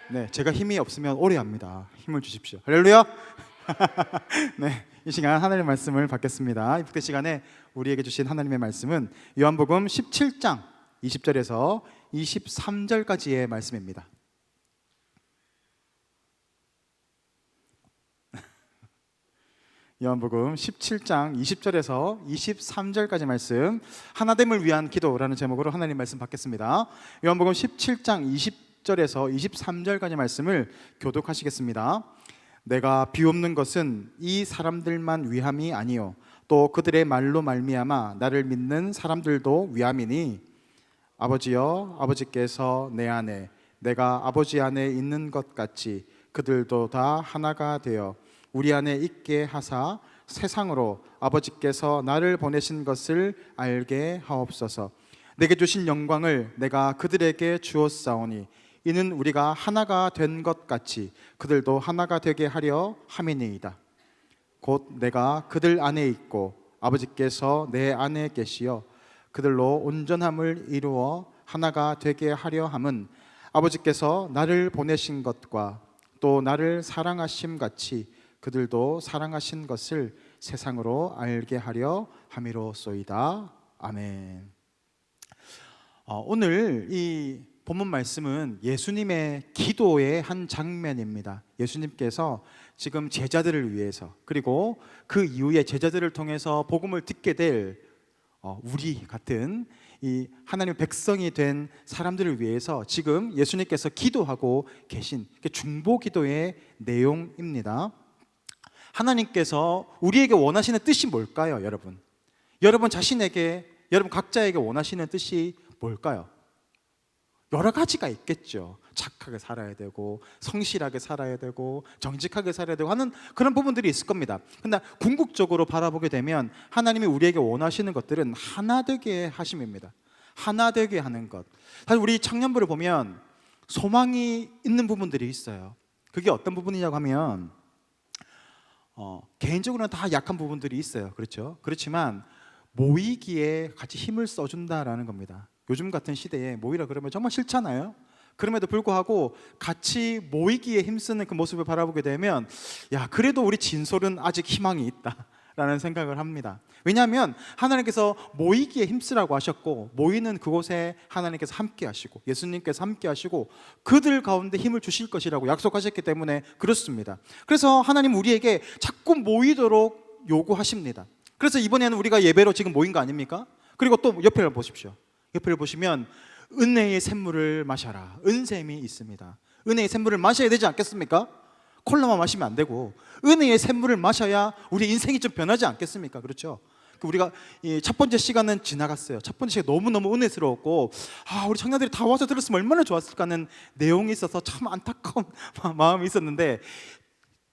네, 제가 힘이 없으면 오래 합니다. 힘을 주십시오. 할렐루야. 네, 이 시간 하나님의 말씀을 받겠습니다. 이때 시간에 우리에게 주신 하나님의 말씀은 요한복음 17장 20절에서 23절까지의 말씀입니다. 요한복음 17장 20절에서 23절까지 말씀, 하나됨을 위한 기도라는 제목으로 하나님 말씀 받겠습니다. 요한복음 17장 20절에서 23절까지 말씀을 교독하시겠습니다. 내가 비옵는 것은 이 사람들만 위함이 아니요 또 그들의 말로 말미암아 나를 믿는 사람들도 위함이니, 아버지여, 아버지께서 내 안에 내가 아버지 안에 있는 것 같이 그들도 다 하나가 되어 우리 안에 있게 하사 세상으로 아버지께서 나를 보내신 것을 알게 하옵소서. 내게 주신 영광을 내가 그들에게 주었사오니 이는 우리가 하나가 된 것 같이 그들도 하나가 되게 하려 함이니이다. 곧 내가 그들 안에 있고 아버지께서 내 안에 계시어 그들로 온전함을 이루어 하나가 되게 하려 함은 아버지께서 나를 보내신 것과 또 나를 사랑하심 같이 그들도 사랑하신 것을 세상으로 알게 하려 함이로소이다. 아멘. 오늘 이 본문 말씀은 예수님의 기도의 한 장면입니다. 예수님께서 지금 제자들을 위해서, 그리고 그 이후에 제자들을 통해서 복음을 듣게 될 우리 같은 이 하나님의 백성이 된 사람들을 위해서 지금 예수님께서 기도하고 계신 중보 기도의 내용입니다. 하나님께서 우리에게 원하시는 뜻이 뭘까요, 여러분? 여러분 자신에게, 여러분 각자에게 원하시는 뜻이 뭘까요? 여러 가지가 있겠죠. 착하게 살아야 되고, 성실하게 살아야 되고, 정직하게 살아야 되고 하는 그런 부분들이 있을 겁니다. 근데 궁극적으로 바라보게 되면 하나님이 우리에게 원하시는 것들은 하나 되게 하심입니다. 하나 되게 하는 것. 사실 우리 청년부를 보면 소망이 있는 부분들이 있어요. 그게 어떤 부분이냐고 하면 개인적으로는 다 약한 부분들이 있어요. 그렇죠? 그렇지만 모이기에 같이 힘을 써준다라는 겁니다. 요즘 같은 시대에 모이라 그러면 정말 싫잖아요. 그럼에도 불구하고 같이 모이기에 힘쓰는 그 모습을 바라보게 되면, 야, 그래도 우리 진솔은 아직 희망이 있다라는 생각을 합니다. 왜냐하면 하나님께서 모이기에 힘쓰라고 하셨고, 모이는 그곳에 하나님께서 함께 하시고 예수님께서 함께 하시고 그들 가운데 힘을 주실 것이라고 약속하셨기 때문에 그렇습니다. 그래서 하나님 우리에게 자꾸 모이도록 요구하십니다. 그래서 이번에는 우리가 예배로 지금 모인 거 아닙니까? 그리고 또 옆에를 보십시오. 옆에를 보시면 은혜의 샘물을 마셔라, 은샘이 있습니다. 은혜의 샘물을 마셔야 되지 않겠습니까? 콜라만 마시면 안 되고 은혜의 샘물을 마셔야 우리 인생이 좀 변하지 않겠습니까? 그렇죠? 우리가 이 첫 번째 시간은 지나갔어요. 첫 번째 시간 너무너무 은혜스러웠고, 우리 청년들이 다 와서 들었으면 얼마나 좋았을까 하는 내용이 있어서 참 안타까운 마음이 있었는데,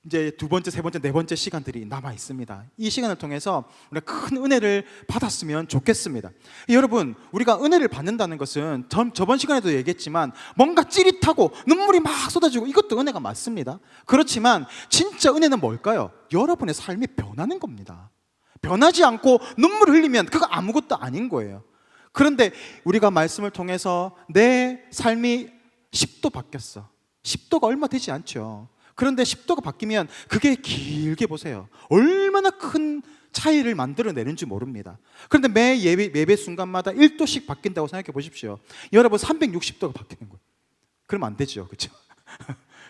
이제 두 번째, 세 번째, 네 번째 시간들이 남아 있습니다. 이 시간을 통해서 우리가 큰 은혜를 받았으면 좋겠습니다. 여러분, 우리가 은혜를 받는다는 것은 저번 시간에도 얘기했지만 뭔가 찌릿하고 눈물이 막 쏟아지고 이것도 은혜가 맞습니다. 그렇지만 진짜 은혜는 뭘까요? 여러분의 삶이 변하는 겁니다. 변하지 않고 눈물을 흘리면 그거 아무것도 아닌 거예요. 그런데 우리가 말씀을 통해서 내 삶이 10도 바뀌었어. 10도가 얼마 되지 않죠. 그런데 10도가 바뀌면 그게 길게 보세요. 얼마나 큰 차이를 만들어내는지 모릅니다. 그런데 매 예배 순간마다 1도씩 바뀐다고 생각해 보십시오. 여러분 360도가 바뀌는 거예요. 그러면 안 되죠. 그렇죠?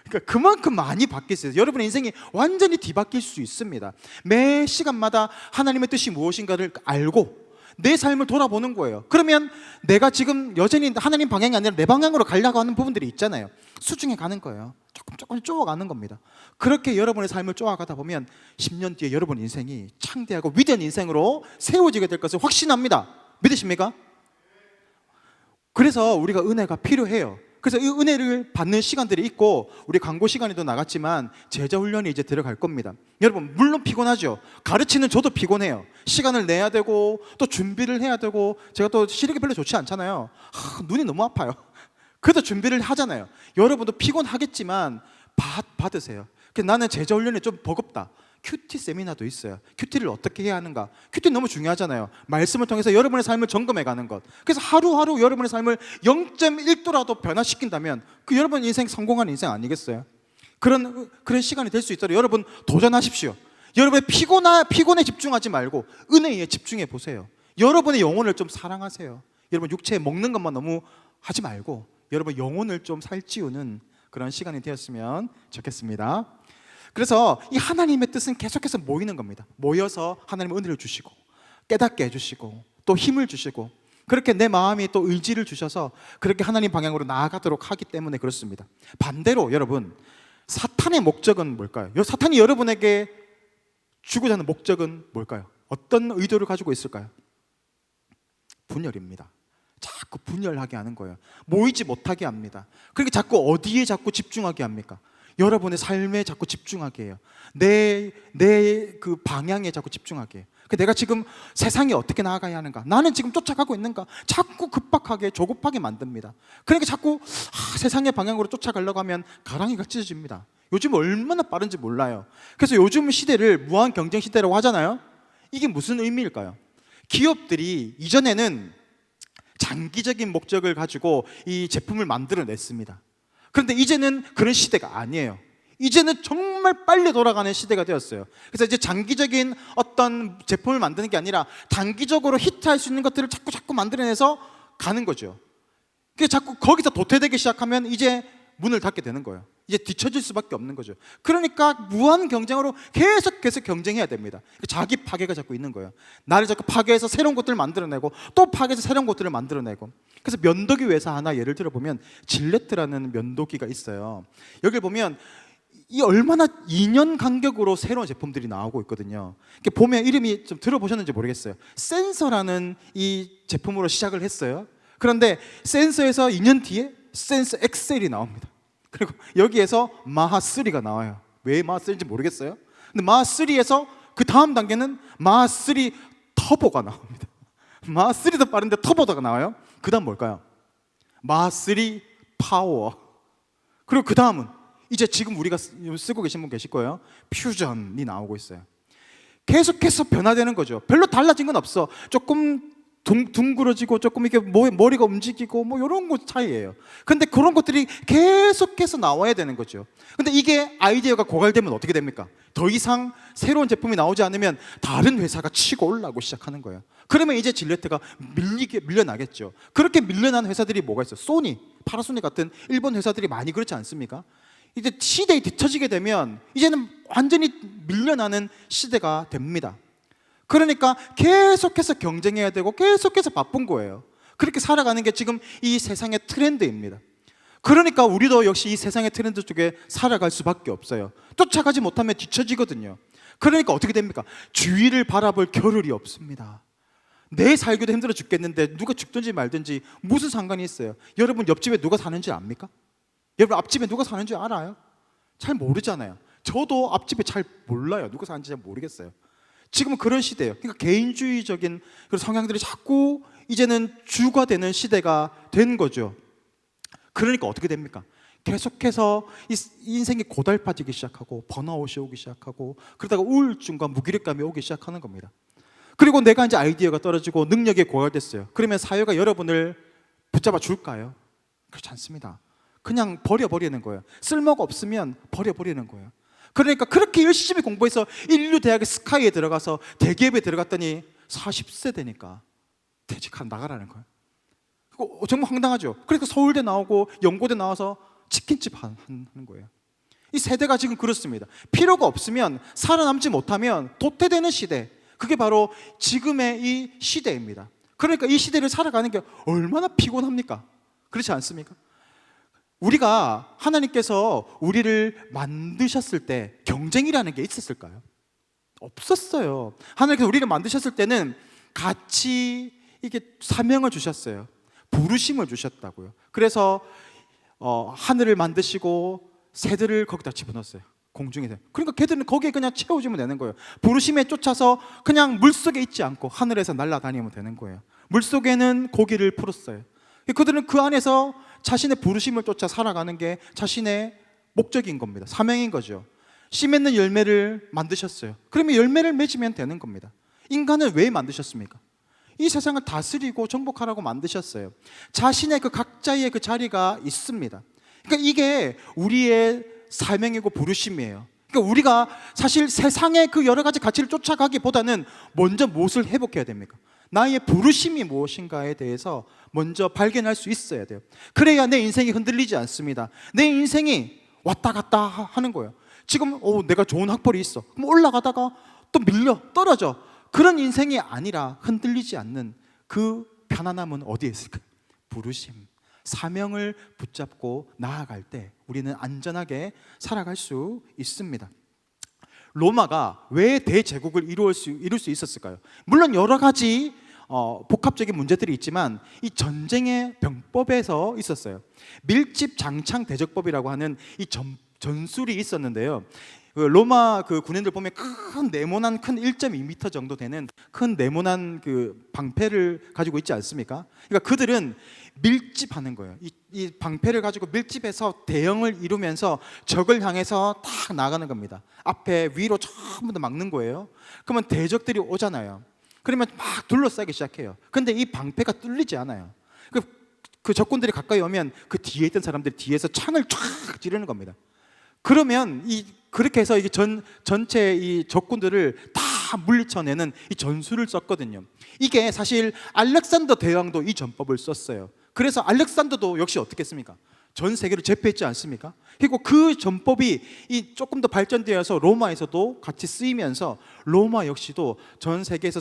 그러니까 그만큼 많이 바뀌었어요. 여러분의 인생이 완전히 뒤바뀔 수 있습니다. 매 시간마다 하나님의 뜻이 무엇인가를 알고 내 삶을 돌아보는 거예요. 그러면 내가 지금 여전히 하나님 방향이 아니라 내 방향으로 가려고 하는 부분들이 있잖아요. 수중에 가는 거예요. 조금 쪼아가는 겁니다. 그렇게 여러분의 삶을 쪼아가다 보면 10년 뒤에 여러분 인생이 창대하고 위대한 인생으로 세워지게 될 것을 확신합니다. 믿으십니까? 그래서 우리가 은혜가 필요해요. 그래서 이 은혜를 받는 시간들이 있고, 우리 광고 시간에도 나갔지만 제자 훈련이 이제 들어갈 겁니다. 여러분 물론 피곤하죠. 가르치는 저도 피곤해요. 시간을 내야 되고 또 준비를 해야 되고, 제가 또 시력이 별로 좋지 않잖아요. 눈이 너무 아파요. 그래도 준비를 하잖아요. 여러분도 피곤하겠지만 받으세요. 나는 제자 훈련이 좀 버겁다, 큐티 세미나도 있어요. 큐티를 어떻게 해야 하는가? 큐티 너무 중요하잖아요. 말씀을 통해서 여러분의 삶을 점검해 가는 것. 그래서 하루하루 여러분의 삶을 0.1도라도 변화시킨다면 그 여러분 인생 성공한 인생 아니겠어요? 그런 시간이 될 수 있도록 여러분 도전하십시오. 여러분의 피곤에 집중하지 말고 은혜에 집중해 보세요. 여러분의 영혼을 좀 사랑하세요. 여러분 육체에 먹는 것만 너무 하지 말고 여러분 영혼을 좀 살찌우는 그런 시간이 되었으면 좋겠습니다. 그래서 이 하나님의 뜻은 계속해서 모이는 겁니다. 모여서 하나님의 은혜를 주시고 깨닫게 해주시고 또 힘을 주시고 그렇게 내 마음이 또 의지를 주셔서 그렇게 하나님 방향으로 나아가도록 하기 때문에 그렇습니다. 반대로 여러분, 사탄의 목적은 뭘까요? 사탄이 여러분에게 주고자 하는 목적은 뭘까요? 어떤 의도를 가지고 있을까요? 분열입니다. 자꾸 분열하게 하는 거예요. 모이지 못하게 합니다. 그러니까 자꾸 어디에 자꾸 집중하게 합니까? 여러분의 삶에 자꾸 집중하게 해요. 내 그 방향에 자꾸 집중하게 해요. 내가 지금 세상에 어떻게 나아가야 하는가? 나는 지금 쫓아가고 있는가? 자꾸 급박하게 조급하게 만듭니다. 그러니까 자꾸 세상의 방향으로 쫓아가려고 하면 가랑이가 찢어집니다. 요즘 얼마나 빠른지 몰라요. 그래서 요즘 시대를 무한 경쟁 시대라고 하잖아요. 이게 무슨 의미일까요? 기업들이 이전에는 장기적인 목적을 가지고 이 제품을 만들어냈습니다. 그런데 이제는 그런 시대가 아니에요. 이제는 정말 빨리 돌아가는 시대가 되었어요. 그래서 이제 장기적인 어떤 제품을 만드는 게 아니라 단기적으로 히트할 수 있는 것들을 자꾸 만들어내서 가는 거죠. 그게 자꾸 거기서 도태되기 시작하면 이제 문을 닫게 되는 거예요. 이제 뒤처질 수밖에 없는 거죠. 그러니까 무한 경쟁으로 계속해서 경쟁해야 됩니다. 자기 파괴가 자꾸 있는 거예요. 나를 자꾸 파괴해서 새로운 것들을 만들어내고 또 파괴해서 새로운 것들을 만들어내고. 그래서 면도기 회사 하나 예를 들어보면 질레트라는 면도기가 있어요. 여기 보면 이 얼마나 2년 간격으로 새로운 제품들이 나오고 있거든요. 이렇게 보면 이름이 좀 들어보셨는지 모르겠어요. 센서라는 이 제품으로 시작을 했어요. 그런데 센서에서 2년 뒤에 센서 엑셀이 나옵니다. 그리고 여기에서 마하3가 나와요. 왜 마하3인지 모르겠어요. 근데 마하3에서 그 다음 단계는 마하3 터보가 나옵니다. 마하3도 빠른데 터보가 나와요. 그 다음 뭘까요? 마하3 파워. 그리고 그 다음은 이제 지금 우리가 쓰고 계신 분 계실 거예요. 퓨전이 나오고 있어요. 계속해서 변화되는 거죠. 별로 달라진 건 없어. 조금 둥그러지고 조금 이렇게 머리가 움직이고 뭐 이런 것 차이예요. 근데 그런 것들이 계속해서 나와야 되는 거죠. 근데 이게 아이디어가 고갈되면 어떻게 됩니까? 더 이상 새로운 제품이 나오지 않으면 다른 회사가 치고 올라오고 시작하는 거예요. 그러면 이제 질레트가 밀려나겠죠. 그렇게 밀려난 회사들이 뭐가 있어요? 소니, 파나소닉 같은 일본 회사들이 많이 그렇지 않습니까? 이제 시대에 뒤처지게 되면 이제는 완전히 밀려나는 시대가 됩니다. 그러니까 계속해서 경쟁해야 되고 계속해서 바쁜 거예요. 그렇게 살아가는 게 지금 이 세상의 트렌드입니다. 그러니까 우리도 역시 이 세상의 트렌드 쪽에 살아갈 수밖에 없어요. 쫓아가지 못하면 뒤처지거든요. 그러니까 어떻게 됩니까? 주위를 바라볼 겨를이 없습니다. 내 살기도 힘들어 죽겠는데 누가 죽든지 말든지 무슨 상관이 있어요? 여러분 옆집에 누가 사는지 압니까? 여러분 앞집에 누가 사는지 알아요? 잘 모르잖아요. 저도 앞집에 잘 몰라요. 누가 사는지 잘 모르겠어요. 지금은 그런 시대예요. 그러니까 개인주의적인 그런 성향들이 자꾸 이제는 주가 되는 시대가 된 거죠. 그러니까 어떻게 됩니까? 계속해서 인생이 고달파지기 시작하고 번아웃이 오기 시작하고 그러다가 우울증과 무기력감이 오기 시작하는 겁니다. 그리고 내가 이제 아이디어가 떨어지고 능력이 고갈됐어요. 그러면 사회가 여러분을 붙잡아 줄까요? 그렇지 않습니다. 그냥 버려버리는 거예요. 쓸모가 없으면 버려버리는 거예요. 그러니까 그렇게 열심히 공부해서 인류 대학의 스카이에 들어가서 대기업에 들어갔더니 40세 되니까 나가라는 거예요. 정말 황당하죠. 그러니까 서울대 나오고 연고대 나와서 치킨집 하는 거예요. 이 세대가 지금 그렇습니다. 필요가 없으면 살아남지 못하면 도태되는 시대. 그게 바로 지금의 이 시대입니다. 그러니까 이 시대를 살아가는 게 얼마나 피곤합니까? 그렇지 않습니까? 우리가 하나님께서 우리를 만드셨을 때 경쟁이라는 게 있었을까요? 없었어요. 하나님께서 우리를 만드셨을 때는 같이 이게 사명을 주셨어요. 부르심을 주셨다고요. 그래서 하늘을 만드시고 새들을 거기다 집어넣었어요. 공중에서. 그러니까 걔들은 거기에 그냥 채워주면 되는 거예요. 부르심에 쫓아서 그냥 물속에 있지 않고 하늘에서 날아다니면 되는 거예요. 물속에는 고기를 풀었어요. 그들은 그 안에서 자신의 부르심을 쫓아 살아가는 게 자신의 목적인 겁니다. 사명인 거죠. 씨 맺는 열매를 만드셨어요. 그러면 열매를 맺으면 되는 겁니다. 인간을 왜 만드셨습니까? 이 세상을 다스리고 정복하라고 만드셨어요. 자신의 그 각자의 그 자리가 있습니다. 그러니까 이게 우리의 사명이고 부르심이에요. 그러니까 우리가 사실 세상의 그 여러 가지 가치를 쫓아가기보다는 먼저 무엇을 회복해야 됩니까? 나의 부르심이 무엇인가에 대해서 먼저 발견할 수 있어야 돼요. 그래야 내 인생이 흔들리지 않습니다. 내 인생이 왔다 갔다 하는 거예요. 지금 내가 좋은 학벌이 있어. 그럼 올라가다가 또 밀려 떨어져. 그런 인생이 아니라 흔들리지 않는 그 편안함은 어디에 있을까요? 부르심, 사명을 붙잡고 나아갈 때 우리는 안전하게 살아갈 수 있습니다. 로마가 왜 대제국을 이룰 수 있었을까요? 물론 여러 가지 복합적인 문제들이 있지만 이 전쟁의 병법에서 있었어요. 밀집 장창 대적법이라고 하는 이 전술이 있었는데요. 로마 그 군인들 보면 큰 네모난 큰 1.2m 정도 되는 큰 네모난 그 방패를 가지고 있지 않습니까? 그러니까 그들은 밀집하는 거예요. 이 방패를 가지고 밀집해서 대형을 이루면서 적을 향해서 딱 나가는 겁니다. 앞에 위로 전부 다 막는 거예요. 그러면 대적들이 오잖아요. 그러면 막 둘러싸기 시작해요. 근데 이 방패가 뚫리지 않아요. 그 적군들이 가까이 오면 그 뒤에 있던 사람들이 뒤에서 창을 쫙 찌르는 겁니다. 그러면 그렇게 해서 이게 전체 이 적군들을 다 물리쳐내는 이 전술을 썼거든요. 이게 사실 알렉산더 대왕도 이 전법을 썼어요. 그래서 알렉산더도 역시 어떻게 했습니까? 전 세계를 제패했지 않습니까? 그리고 그 전법이 조금 더 발전되어서 로마에서도 같이 쓰이면서 로마 역시도 전 세계에서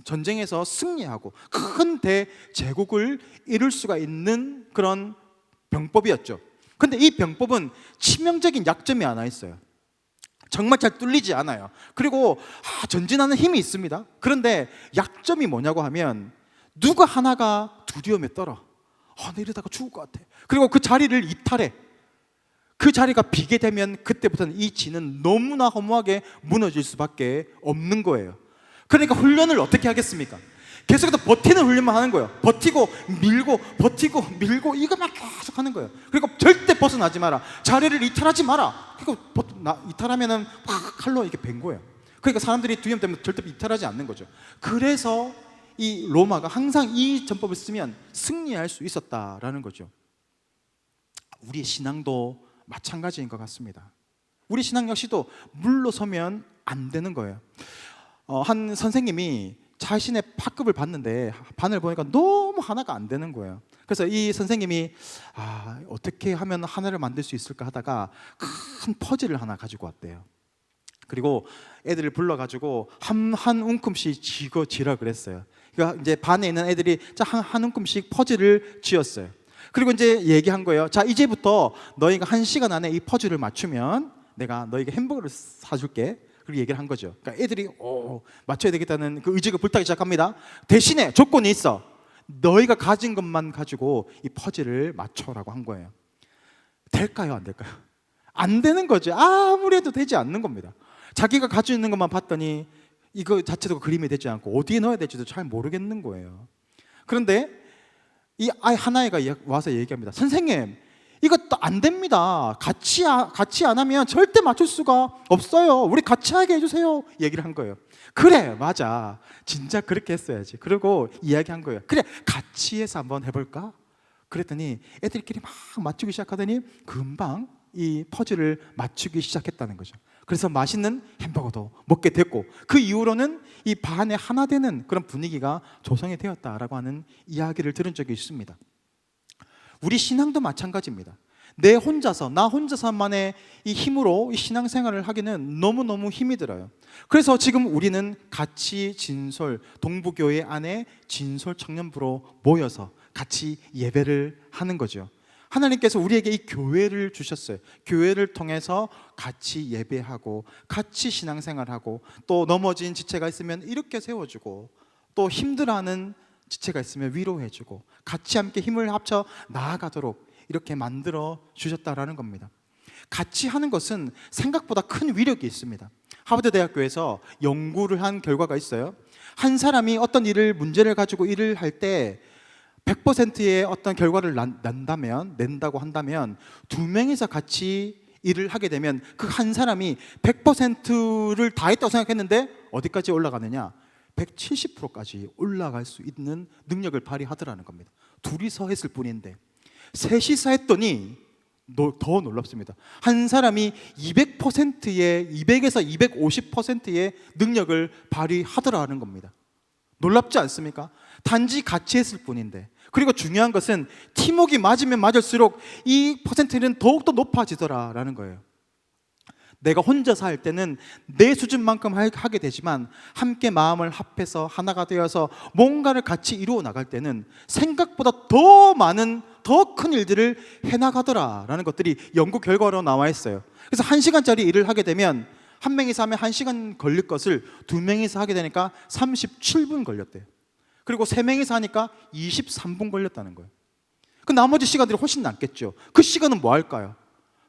전쟁에서 승리하고 큰 대제국을 이룰 수가 있는 그런 병법이었죠. 근데 이 병법은 치명적인 약점이 하나 있어요. 정말 잘 뚫리지 않아요. 그리고 전진하는 힘이 있습니다. 그런데 약점이 뭐냐고 하면 누가 하나가 두려움에 떨어. 나 이러다가 죽을 것 같아. 그리고 그 자리를 이탈해. 그 자리가 비게 되면 그때부터는 이 진은 너무나 허무하게 무너질 수밖에 없는 거예요. 그러니까 훈련을 어떻게 하겠습니까? 계속해서 버티는 훈련만 하는 거예요. 버티고 밀고 버티고 밀고 이거만 계속 하는 거예요. 그리고 절대 벗어나지 마라. 자리를 이탈하지 마라. 그리고 이탈하면은 막 칼로 이렇게 벤 거예요. 그러니까 사람들이 두려움 때문에 절대 이탈하지 않는 거죠. 그래서 이 로마가 항상 이 전법을 쓰면 승리할 수 있었다라는 거죠. 우리의 신앙도 마찬가지인 것 같습니다. 우리 신앙 역시도 물러서면 안 되는 거예요. 한 선생님이 자신의 학급을 봤는데 반을 보니까 너무 하나가 안 되는 거예요. 그래서 이 선생님이 어떻게 하면 하나를 만들 수 있을까 하다가 큰 퍼즐을 하나 가지고 왔대요. 그리고 애들을 불러가지고 한 움큼씩 지라 그랬어요. 그러니까 이제 반에 있는 애들이 한 움큼씩 퍼즐을 지었어요. 그리고 이제 얘기한 거예요. 자, 이제부터 너희가 1시간 안에 이 퍼즐을 맞추면 내가 너희에게 햄버거를 사줄게. 그렇게 얘기를 한 거죠. 그러니까 애들이 맞춰야 되겠다는 그 의지가 불타기 시작합니다. 대신에 조건이 있어. 너희가 가진 것만 가지고 이 퍼즐을 맞춰라고 한 거예요. 될까요? 안 될까요? 안 되는 거죠. 아무리 해도 되지 않는 겁니다. 자기가 가지고 있는 것만 봤더니 이거 자체도 그림이 되지 않고 어디에 넣어야 될지도 잘 모르겠는 거예요. 그런데 이 아이 하나애가 와서 얘기합니다. 선생님, 이것도 안 됩니다. 같이 안 하면 절대 맞출 수가 없어요. 우리 같이 하게 해주세요. 얘기를 한 거예요. 그래, 맞아. 진짜 그렇게 했어야지. 그리고 이야기한 거예요. 그래, 같이 해서 한번 해볼까? 그랬더니 애들끼리 막 맞추기 시작하더니 금방 이 퍼즐을 맞추기 시작했다는 거죠. 그래서 맛있는 햄버거도 먹게 됐고 그 이후로는 이 반에 하나 되는 그런 분위기가 조성이 되었다라고 하는 이야기를 들은 적이 있습니다. 우리 신앙도 마찬가지입니다. 나 혼자서만의 이 힘으로 이 신앙생활을 하기는 너무너무 힘이 들어요. 그래서 지금 우리는 같이 동부교회 안에 진솔 청년부로 모여서 같이 예배를 하는 거죠. 하나님께서 우리에게 이 교회를 주셨어요. 교회를 통해서 같이 예배하고 같이 신앙생활하고 또 넘어진 지체가 있으면 이렇게 세워주고 또 힘들어하는 지체가 있으면 위로해주고 같이 함께 힘을 합쳐 나아가도록 이렇게 만들어 주셨다라는 겁니다. 같이 하는 것은 생각보다 큰 위력이 있습니다. 하버드 대학교에서 연구를 한 결과가 있어요. 한 사람이 어떤 문제를 가지고 일을 할 때 100%의 어떤 결과를 낸다고 한다면 2명이서 같이 일을 하게 되면 그 한 사람이 100%를 다 했다고 생각했는데 어디까지 올라가느냐? 170%까지 올라갈 수 있는 능력을 발휘하더라는 겁니다. 둘이서 했을 뿐인데 셋이서 했더니 더 놀랍습니다. 한 사람이 200에서 250%의 능력을 발휘하더라는 겁니다. 놀랍지 않습니까? 단지 같이 했을 뿐인데. 그리고 중요한 것은 팀워크가 맞으면 맞을수록 이 퍼센트는 더욱더 높아지더라라는 거예요. 내가 혼자서 할 때는 내 수준만큼 하게 되지만 함께 마음을 합해서 하나가 되어서 뭔가를 같이 이루어 나갈 때는 생각보다 더 많은 더 큰 일들을 해나가더라라는 것들이 연구 결과로 나와 있어요. 그래서 1시간짜리 일을 하게 되면 한 명이서 하면 1시간 걸릴 것을 두 명이서 하게 되니까 37분 걸렸대요. 그리고 세 명이서 하니까 23분 걸렸다는 거예요. 그 나머지 시간들이 훨씬 낫겠죠. 그 시간은 뭐 할까요?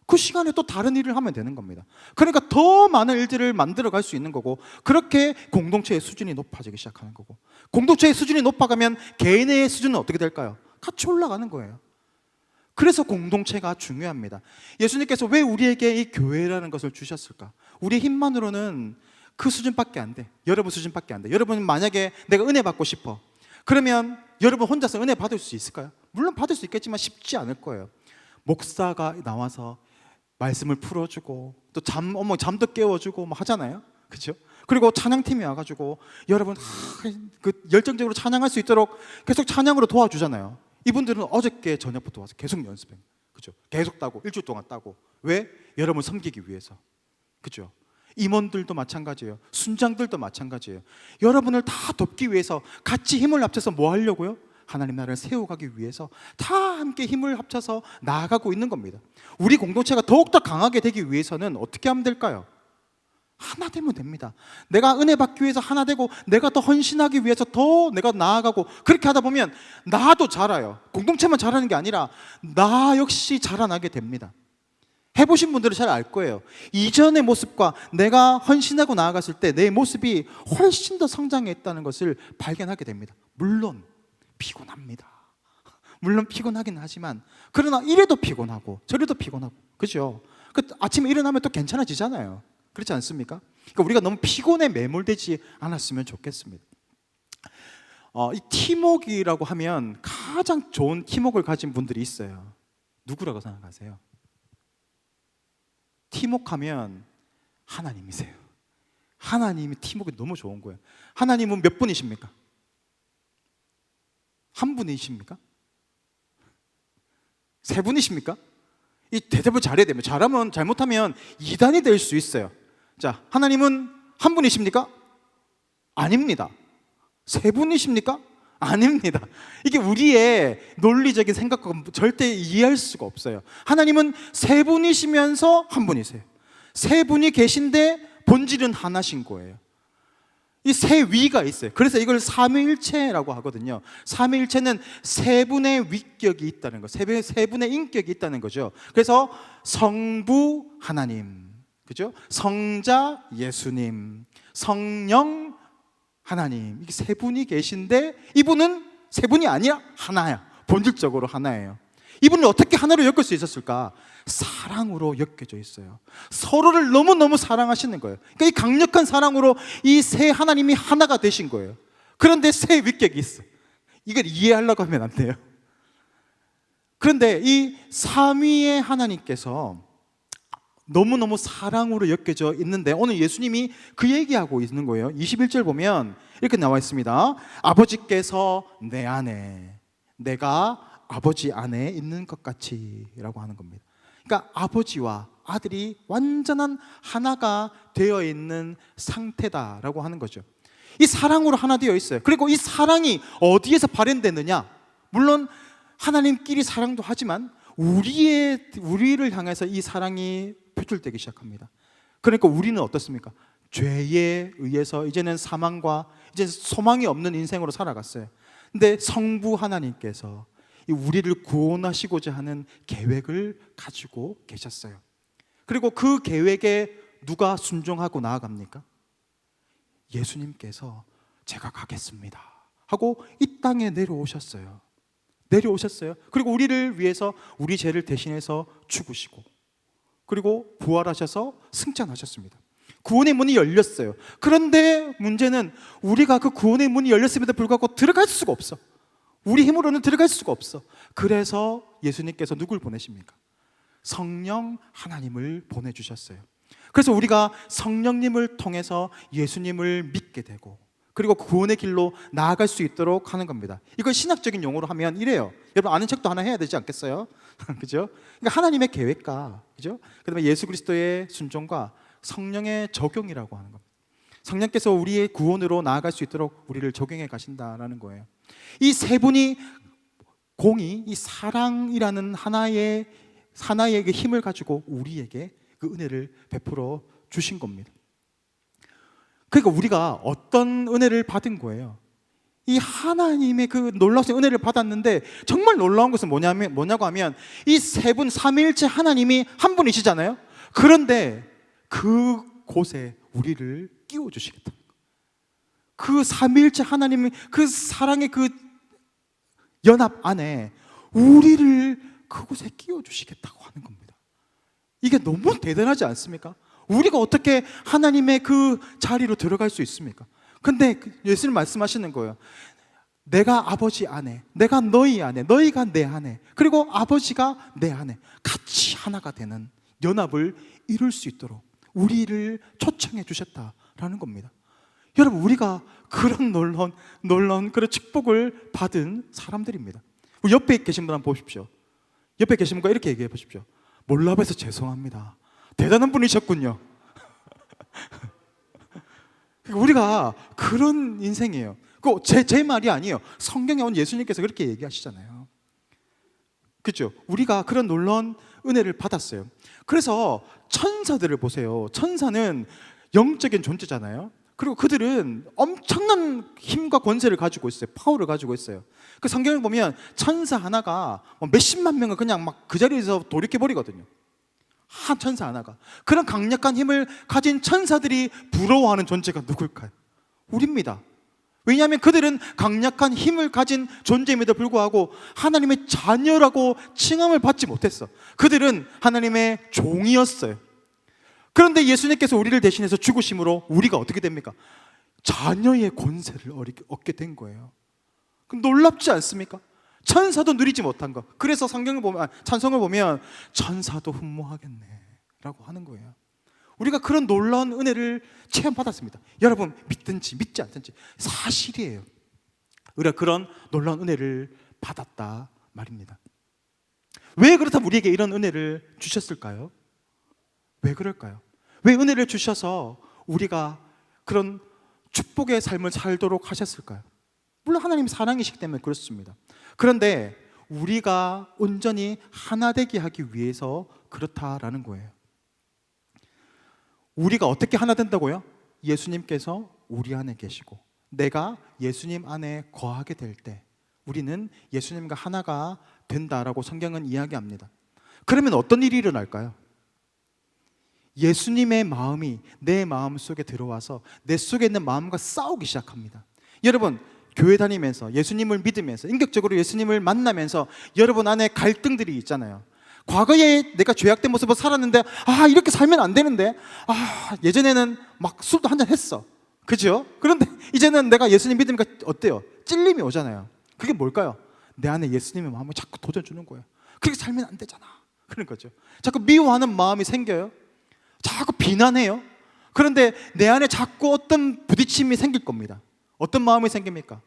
그 시간에 또 다른 일을 하면 되는 겁니다. 그러니까 더 많은 일들을 만들어 갈 수 있는 거고, 그렇게 공동체의 수준이 높아지기 시작하는 거고, 공동체의 수준이 높아가면 개인의 수준은 어떻게 될까요? 같이 올라가는 거예요. 그래서 공동체가 중요합니다. 예수님께서 왜 우리에게 이 교회라는 것을 주셨을까? 우리 힘만으로는 그 수준밖에 안 돼. 여러분 수준밖에 안 돼. 여러분 만약에 내가 은혜 받고 싶어, 그러면 여러분 혼자서 은혜 받을 수 있을까요? 물론 받을 수 있겠지만 쉽지 않을 거예요. 목사가 나와서 말씀을 풀어주고 또 잠도 깨워주고 뭐 하잖아요, 그렇죠? 그리고 찬양팀이 와가지고 여러분 그 열정적으로 찬양할 수 있도록 계속 찬양으로 도와주잖아요. 이분들은 어저께 저녁부터 와서 계속 연습해요, 그렇죠? 계속 따고 일주일 동안 따고. 왜? 여러분 섬기기 위해서, 그렇죠? 임원들도 마찬가지예요. 순장들도 마찬가지예요. 여러분을 다 돕기 위해서 같이 힘을 합쳐서 뭐 하려고요? 하나님 나라를 세워가기 위해서 다 함께 힘을 합쳐서 나아가고 있는 겁니다. 우리 공동체가 더욱더 강하게 되기 위해서는 어떻게 하면 될까요? 하나 되면 됩니다. 내가 은혜 받기 위해서 하나 되고, 내가 더 헌신하기 위해서 더 내가 나아가고, 그렇게 하다 보면 나도 자라요. 공동체만 자라는 게 아니라 나 역시 자라나게 됩니다. 해보신 분들은 잘 알 거예요. 이전의 모습과 내가 헌신하고 나아갔을 때 내 모습이 훨씬 더 성장했다는 것을 발견하게 됩니다. 물론 피곤합니다. 물론 피곤하긴 하지만, 그러나 이래도 피곤하고 저래도 피곤하고, 그죠? 아침에 일어나면 또 괜찮아지잖아요. 그렇지 않습니까? 그러니까 우리가 너무 피곤에 매몰되지 않았으면 좋겠습니다. 이 팀워크라고 하면 가장 좋은 팀워크를 가진 분들이 있어요. 누구라고 생각하세요? 팀워크하면 하나님이세요. 하나님이 팀워크 너무 좋은 거예요. 하나님은 몇 분이십니까? 한 분이십니까? 세 분이십니까? 이 대답을 잘해야 됩니다. 잘하면, 잘못하면 2단이 될 수 있어요. 자, 하나님은 한 분이십니까? 아닙니다. 세 분이십니까? 아닙니다. 이게 우리의 논리적인 생각과 절대 이해할 수가 없어요. 하나님은 세 분이시면서 한 분이세요. 세 분이 계신데 본질은 하나신 거예요. 이 세 위가 있어요. 그래서 이걸 삼위일체라고 하거든요. 삼위일체는 세 분의 위격이 있다는 거, 세 분의 인격이 있다는 거죠. 그래서 성부 하나님, 그죠? 성자 예수님, 성령 하나님, 이게 세 분이 계신데 이분은 세 분이 아니라 하나야. 본질적으로 하나예요. 이분을 어떻게 하나로 엮을 수 있었을까? 사랑으로 엮여져 있어요. 서로를 너무너무 사랑하시는 거예요. 그러니까 이 강력한 사랑으로 이 세 하나님이 하나가 되신 거예요. 그런데 세 위격이 있어. 이걸 이해하려고 하면 안 돼요. 그런데 이 삼위의 하나님께서 너무너무 사랑으로 엮여져 있는데 오늘 예수님이 그 얘기하고 있는 거예요. 21절 보면 이렇게 나와 있습니다. 아버지께서 내 안에, 내가 아버지 안에 있는 것 같이 라고 하는 겁니다. 그러니까 아버지와 아들이 완전한 하나가 되어 있는 상태다라고 하는 거죠. 이 사랑으로 하나 되어 있어요. 그리고 이 사랑이 어디에서 발현되느냐? 물론 하나님끼리 사랑도 하지만 우리를 향해서 이 사랑이 표출되기 시작합니다. 그러니까 우리는 어떻습니까? 죄에 의해서 이제는 사망과 이제 소망이 없는 인생으로 살아갔어요. 근데 성부 하나님께서 우리를 구원하시고자 하는 계획을 가지고 계셨어요. 그리고 그 계획에 누가 순종하고 나아갑니까? 예수님께서 제가 가겠습니다 하고 이 땅에 내려오셨어요. 그리고 우리를 위해서 우리 죄를 대신해서 죽으시고, 그리고 부활하셔서 승천하셨습니다. 구원의 문이 열렸어요. 그런데 문제는 우리가 그 구원의 문이 열렸음에도 불구하고 들어갈 수가 없어. 우리 힘으로는 들어갈 수가 없어. 그래서 예수님께서 누굴 보내십니까? 성령 하나님을 보내주셨어요. 그래서 우리가 성령님을 통해서 예수님을 믿게 되고, 그리고 구원의 길로 나아갈 수 있도록 하는 겁니다. 이걸 신학적인 용어로 하면 이래요. 여러분 아는 책도 하나 해야 되지 않겠어요? 그죠? 그러니까 하나님의 계획과, 그죠? 그다음에 예수 그리스도의 순종과 성령의 적용이라고 하는 겁니다. 성령께서 우리의 구원으로 나아갈 수 있도록 우리를 적용해 가신다라는 거예요. 이 세 분이 공이 이 사랑이라는 하나의 그 힘을 가지고 우리에게 그 은혜를 베풀어 주신 겁니다. 그러니까 우리가 어떤 은혜를 받은 거예요? 이 하나님의 그 놀라운 은혜를 받았는데, 정말 놀라운 것은 뭐냐고 하면 이 세 분 삼위일체 하나님이 한 분이시잖아요. 그런데 그 곳에 우리를 끼워주시겠다. 그 삼위일체 하나님의 그 사랑의 그 연합 안에 우리를 그곳에 끼워주시겠다고 하는 겁니다. 이게 너무 대단하지 않습니까? 우리가 어떻게 하나님의 그 자리로 들어갈 수 있습니까? 근데 예수님 말씀하시는 거예요. 내가 아버지 안에, 내가 너희 안에, 너희가 내 안에, 그리고 아버지가 내 안에 같이 하나가 되는 연합을 이룰 수 있도록 우리를 초청해 주셨다라는 겁니다. 여러분, 우리가 그런 놀라운 그런 축복을 받은 사람들입니다. 우리 옆에 계신 분 한번 보십시오. 옆에 계신 분과 이렇게 얘기해 보십시오. 몰라봐서 죄송합니다. 대단한 분이셨군요. 우리가 그런 인생이에요. 그거 제 말이 아니에요. 성경에 온 예수님께서 그렇게 얘기하시잖아요. 그렇죠? 우리가 그런 놀라운 은혜를 받았어요. 그래서 천사들을 보세요. 천사는 영적인 존재잖아요. 그리고 그들은 엄청난 힘과 권세를 가지고 있어요. 파워를 가지고 있어요. 그 성경을 보면 천사 하나가 몇십만 명을 그냥 막 그 자리에서 돌이켜버리거든요. 한 천사 하나가. 그런 강력한 힘을 가진 천사들이 부러워하는 존재가 누굴까요? 우리입니다. 왜냐하면 그들은 강력한 힘을 가진 존재임에도 불구하고 하나님의 자녀라고 칭함을 받지 못했어. 그들은 하나님의 종이었어요. 그런데 예수님께서 우리를 대신해서 죽으심으로 우리가 어떻게 됩니까? 자녀의 권세를 얻게 된 거예요. 그럼 놀랍지 않습니까? 천사도 누리지 못한 거. 그래서 성경을 보면, 찬송을 보면 천사도 흠모하겠네 라고 하는 거예요. 우리가 그런 놀라운 은혜를 체험받았습니다. 여러분, 믿든지 믿지 않든지 사실이에요. 우리가 그런 놀라운 은혜를 받았다 말입니다. 왜 그렇다면 우리에게 이런 은혜를 주셨을까요? 왜 그럴까요? 왜 은혜를 주셔서 우리가 그런 축복의 삶을 살도록 하셨을까요? 물론 하나님 사랑이시기 때문에 그렇습니다. 그런데 우리가 온전히 하나 되게 하기 위해서 그렇다라는 거예요. 우리가 어떻게 하나 된다고요? 예수님께서 우리 안에 계시고 내가 예수님 안에 거하게 될 때 우리는 예수님과 하나가 된다라고 성경은 이야기합니다. 그러면 어떤 일이 일어날까요? 예수님의 마음이 내 마음 속에 들어와서 내 속에 있는 마음과 싸우기 시작합니다. 여러분, 교회 다니면서 예수님을 믿으면서 인격적으로 예수님을 만나면서 여러분 안에 갈등들이 있잖아요. 과거에 내가 죄악된 모습으로 살았는데 이렇게 살면 안 되는데 예전에는 막 술도 한잔 했어. 그죠? 그런데 이제는 내가 예수님 믿으니까 어때요? 찔림이 오잖아요. 그게 뭘까요? 내 안에 예수님의 마음을 자꾸 도전 주는 거예요. 그렇게 살면 안 되잖아. 그런 거죠. 자꾸 미워하는 마음이 생겨요. 자꾸 비난해요. 그런데 내 안에 자꾸 어떤 부딪힘이 생길 겁니다. 어떤 마음이 생깁니까?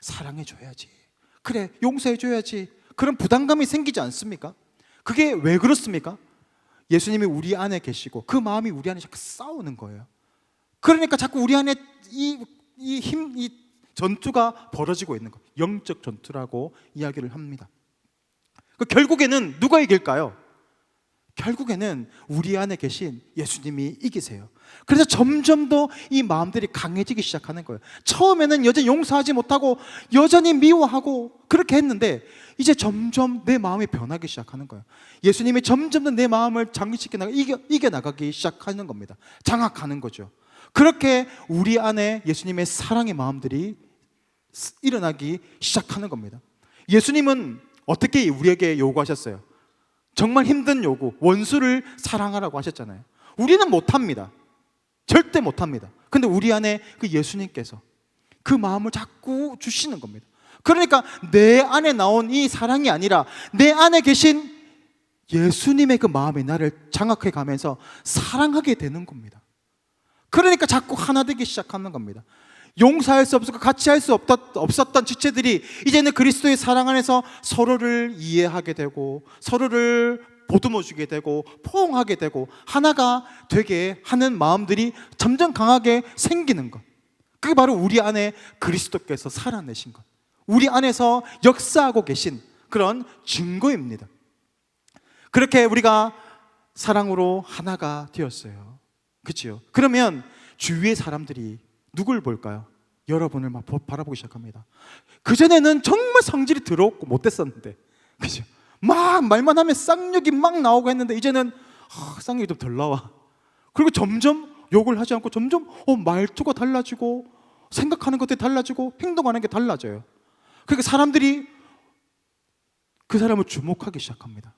사랑해줘야지. 그래, 용서해줘야지. 그런 부담감이 생기지 않습니까? 그게 왜 그렇습니까? 예수님이 우리 안에 계시고 그 마음이 우리 안에 자꾸 싸우는 거예요. 그러니까 자꾸 우리 안에 이 전투가 벌어지고 있는 거예요. 영적 전투라고 이야기를 합니다. 결국에는 누가 이길까요? 결국에는 우리 안에 계신 예수님이 이기세요. 그래서 점점 더 이 마음들이 강해지기 시작하는 거예요. 처음에는 여전히 용서하지 못하고 여전히 미워하고 그렇게 했는데 이제 점점 내 마음이 변하기 시작하는 거예요. 예수님이 점점 더 내 마음을 장식시켜 이겨나가기 시작하는 겁니다. 장악하는 거죠. 그렇게 우리 안에 예수님의 사랑의 마음들이 일어나기 시작하는 겁니다. 예수님은 어떻게 우리에게 요구하셨어요? 정말 힘든 요구, 원수를 사랑하라고 하셨잖아요. 우리는 못합니다. 절대 못합니다. 근데 우리 안에 그 예수님께서 그 마음을 자꾸 주시는 겁니다. 그러니까 내 안에 나온 이 사랑이 아니라 내 안에 계신 예수님의 그 마음이 나를 장악해 가면서 사랑하게 되는 겁니다. 그러니까 자꾸 하나 되기 시작하는 겁니다. 용서할 수 없었고 같이 할 수 없었던 지체들이 이제는 그리스도의 사랑 안에서 서로를 이해하게 되고 서로를 보듬어 주게 되고 포옹하게 되고 하나가 되게 하는 마음들이 점점 강하게 생기는 것. 그게 바로 우리 안에 그리스도께서 살아내신 것, 우리 안에서 역사하고 계신 그런 증거입니다. 그렇게 우리가 사랑으로 하나가 되었어요. 그렇죠? 그러면 주위의 사람들이 누굴 볼까요? 여러분을 막 바라보기 시작합니다. 그전에는 정말 성질이 더럽고 못됐었는데, 그죠? 막 말만 하면 쌍욕이 막 나오고 했는데 이제는 쌍욕이 좀 덜 나와. 그리고 점점 욕을 하지 않고 점점 말투가 달라지고 생각하는 것들이 달라지고 행동하는 게 달라져요. 그러니까 사람들이 그 사람을 주목하기 시작합니다.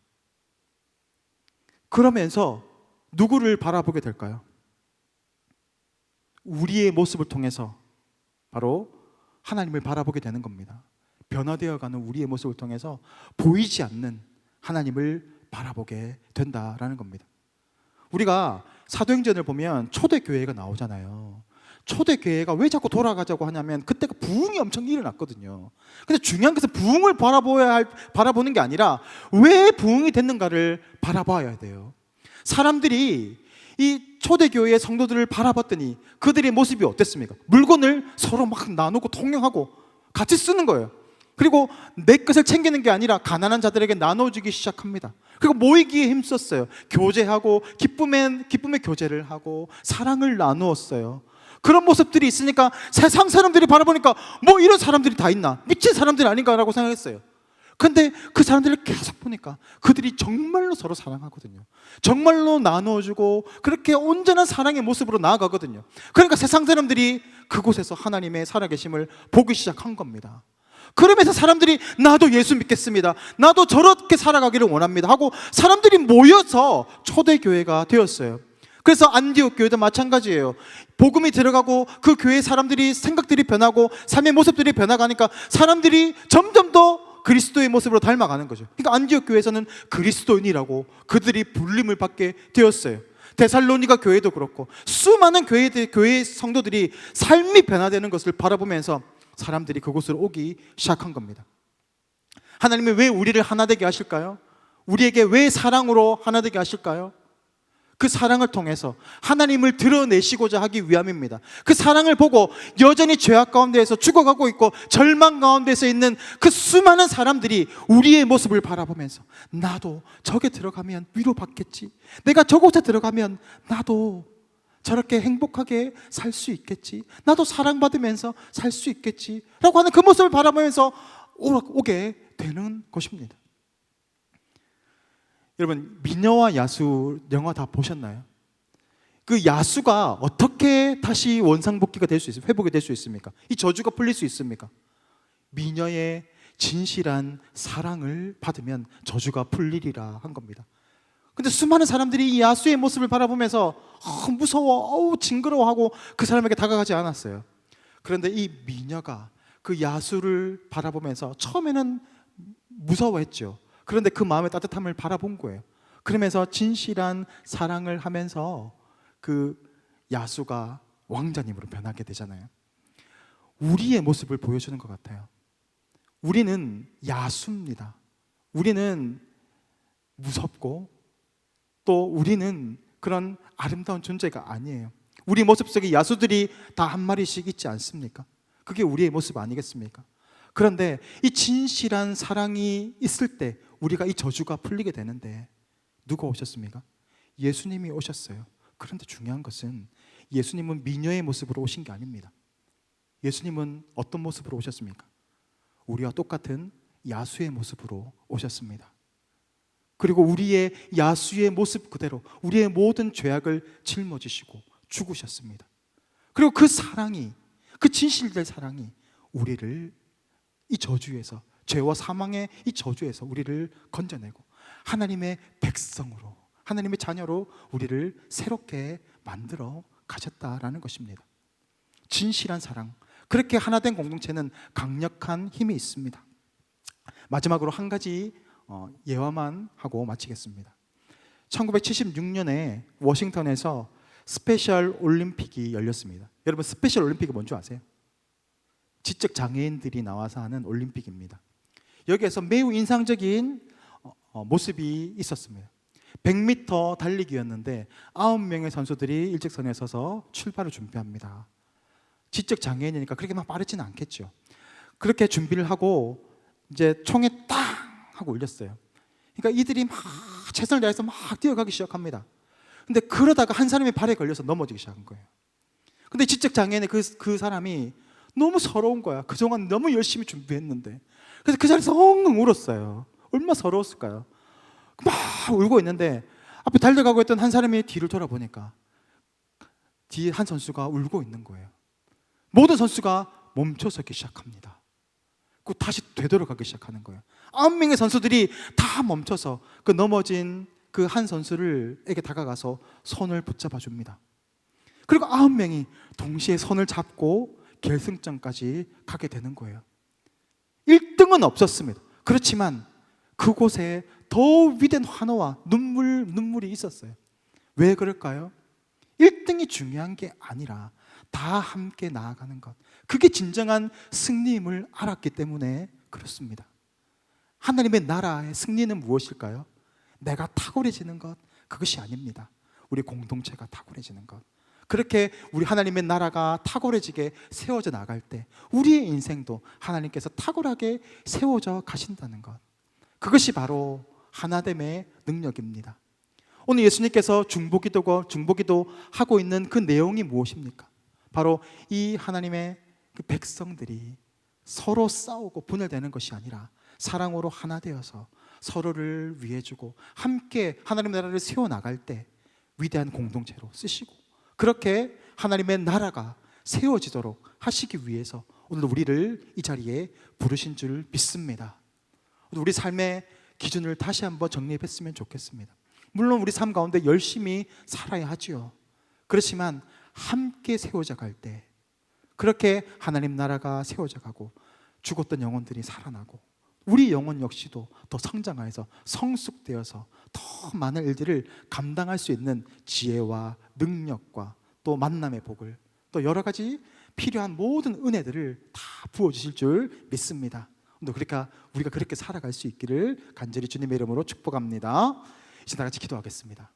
그러면서 누구를 바라보게 될까요? 우리의 모습을 통해서 바로 하나님을 바라보게 되는 겁니다. 변화되어가는 우리의 모습을 통해서 보이지 않는 하나님을 바라보게 된다라는 겁니다. 우리가 사도행전을 보면 초대교회가 나오잖아요. 초대교회가 왜 자꾸 돌아가자고 하냐면 그때가 부흥이 엄청 일어났거든요. 근데 중요한 것은 부흥을 바라보는 게 아니라 왜 부흥이 됐는가를 바라봐야 돼요. 사람들이 이 초대교회의 성도들을 바라봤더니 그들의 모습이 어땠습니까? 물건을 서로 막 나누고 통용하고 같이 쓰는 거예요. 그리고 내 것을 챙기는 게 아니라 가난한 자들에게 나눠주기 시작합니다. 그리고 모이기에 힘썼어요. 교제하고 기쁨의 교제를 하고 사랑을 나누었어요. 그런 모습들이 있으니까 세상 사람들이 바라보니까 뭐 이런 사람들이 다 있나? 미친 사람들이 아닌가라고 생각했어요. 근데 그 사람들을 계속 보니까 그들이 정말로 서로 사랑하거든요. 정말로 나눠주고 그렇게 온전한 사랑의 모습으로 나아가거든요. 그러니까 세상 사람들이 그곳에서 하나님의 살아계심을 보기 시작한 겁니다. 그러면서 사람들이 나도 예수 믿겠습니다, 나도 저렇게 살아가기를 원합니다 하고 사람들이 모여서 초대교회가 되었어요. 그래서 안디옥 교회도 마찬가지예요. 복음이 들어가고 그 교회 사람들이 생각들이 변하고 삶의 모습들이 변화가니까 사람들이 점점 더 그리스도의 모습으로 닮아가는 거죠. 그러니까 안디옥 교회에서는 그리스도인이라고 그들이 불림을 받게 되었어요. 데살로니가 교회도 그렇고 수많은 교회 성도들이 삶이 변화되는 것을 바라보면서 사람들이 그곳으로 오기 시작한 겁니다. 하나님이 왜 우리를 하나 되게 하실까요? 우리에게 왜 사랑으로 하나 되게 하실까요? 그 사랑을 통해서 하나님을 드러내시고자 하기 위함입니다. 그 사랑을 보고 여전히 죄악 가운데에서 죽어가고 있고 절망 가운데서 있는 그 수많은 사람들이 우리의 모습을 바라보면서 나도 저게 들어가면 위로받겠지, 내가 저곳에 들어가면 나도 저렇게 행복하게 살 수 있겠지, 나도 사랑받으면서 살 수 있겠지 라고 하는 그 모습을 바라보면서 오게 되는 것입니다. 여러분, 미녀와 야수 영화 다 보셨나요? 그 야수가 어떻게 다시 원상복귀가 될 수 있습니까? 회복이 될 수 있습니까? 이 저주가 풀릴 수 있습니까? 미녀의 진실한 사랑을 받으면 저주가 풀리리라 한 겁니다. 근데 수많은 사람들이 이 야수의 모습을 바라보면서 무서워, 징그러워하고 그 사람에게 다가가지 않았어요. 그런데 이 미녀가 그 야수를 바라보면서 처음에는 무서워했죠. 그런데 그 마음의 따뜻함을 바라본 거예요. 그러면서 진실한 사랑을 하면서 그 야수가 왕자님으로 변하게 되잖아요. 우리의 모습을 보여주는 것 같아요. 우리는 야수입니다. 우리는 무섭고 또 우리는 그런 아름다운 존재가 아니에요. 우리 모습 속에 야수들이 다 한 마리씩 있지 않습니까? 그게 우리의 모습 아니겠습니까? 그런데 이 진실한 사랑이 있을 때 우리가 이 저주가 풀리게 되는데 누가 오셨습니까? 예수님이 오셨어요. 그런데 중요한 것은 예수님은 미녀의 모습으로 오신 게 아닙니다. 예수님은 어떤 모습으로 오셨습니까? 우리와 똑같은 야수의 모습으로 오셨습니다. 그리고 우리의 야수의 모습 그대로 우리의 모든 죄악을 짊어지시고 죽으셨습니다. 그리고 그 사랑이, 그 진실된 사랑이 우리를 이 저주에서, 죄와 사망의 이 저주에서 우리를 건져내고 하나님의 백성으로, 하나님의 자녀로 우리를 새롭게 만들어 가셨다라는 것입니다. 진실한 사랑, 그렇게 하나 된 공동체는 강력한 힘이 있습니다. 마지막으로 한 가지 예화만 하고 마치겠습니다. 1976년에 워싱턴에서 스페셜 올림픽이 열렸습니다. 여러분, 스페셜 올림픽이 뭔지 아세요? 지적 장애인들이 나와서 하는 올림픽입니다. 여기에서 매우 인상적인 모습이 있었습니다. 100m 달리기였는데 9명의 선수들이 일직선에 서서 출발을 준비합니다. 지적 장애인이니까 그렇게 막 빠르지는 않겠죠. 그렇게 준비를 하고 이제 총에 딱 하고 올렸어요. 그러니까 이들이 막 최선을 다해서 막 뛰어가기 시작합니다. 근데 그러다가 한 사람이 발에 걸려서 넘어지기 시작한 거예요. 근데 지적 장애인의 그 사람이 너무 서러운 거야. 그동안 너무 열심히 준비했는데. 그래서 그 자리에서 엉엉 울었어요. 얼마나 서러웠을까요? 막 울고 있는데 앞에 달려가고 있던 한 사람이 뒤를 돌아보니까 뒤에 한 선수가 울고 있는 거예요. 모든 선수가 멈춰서기 시작합니다. 그 다시 되돌아가기 시작하는 거예요. 9명의 선수들이 다 멈춰서 그 넘어진 그 한 선수에게 다가가서 손을 붙잡아 줍니다. 그리고 9명이 동시에 손을 잡고 결승점까지 가게 되는 거예요. 1등은 없었습니다. 그렇지만 그곳에 더 위대한 환호와 눈물이 있었어요. 왜 그럴까요? 1등이 중요한 게 아니라 다 함께 나아가는 것, 그게 진정한 승리임을 알았기 때문에 그렇습니다. 하나님의 나라의 승리는 무엇일까요? 내가 탁월해지는 것, 그것이 아닙니다. 우리 공동체가 탁월해지는 것. 그렇게 우리 하나님의 나라가 탁월해지게 세워져 나갈 때 우리의 인생도 하나님께서 탁월하게 세워져 가신다는 것, 그것이 바로 하나됨의 능력입니다. 오늘 예수님께서 중보기도 하고 있는 그 내용이 무엇입니까? 바로 이 하나님의 그 백성들이 서로 싸우고 분열되는 것이 아니라 사랑으로 하나 되어서 서로를 위해주고 함께 하나님의 나라를 세워나갈 때 위대한 공동체로 쓰시고, 그렇게 하나님의 나라가 세워지도록 하시기 위해서 오늘 우리를 이 자리에 부르신 줄 믿습니다. 우리 삶의 기준을 다시 한번 정립했으면 좋겠습니다. 물론 우리 삶 가운데 열심히 살아야 하지요. 그렇지만 함께 세워져 갈 때 그렇게 하나님 나라가 세워져 가고 죽었던 영혼들이 살아나고 우리 영혼 역시도 더 성장하여서 성숙되어서 더 많은 일들을 감당할 수 있는 지혜와 능력과 또 만남의 복을, 또 여러 가지 필요한 모든 은혜들을 다 부어주실 줄 믿습니다. 그러니까 우리가 그렇게 살아갈 수 있기를 간절히 주님의 이름으로 축복합니다. 이제 다 같이 기도하겠습니다.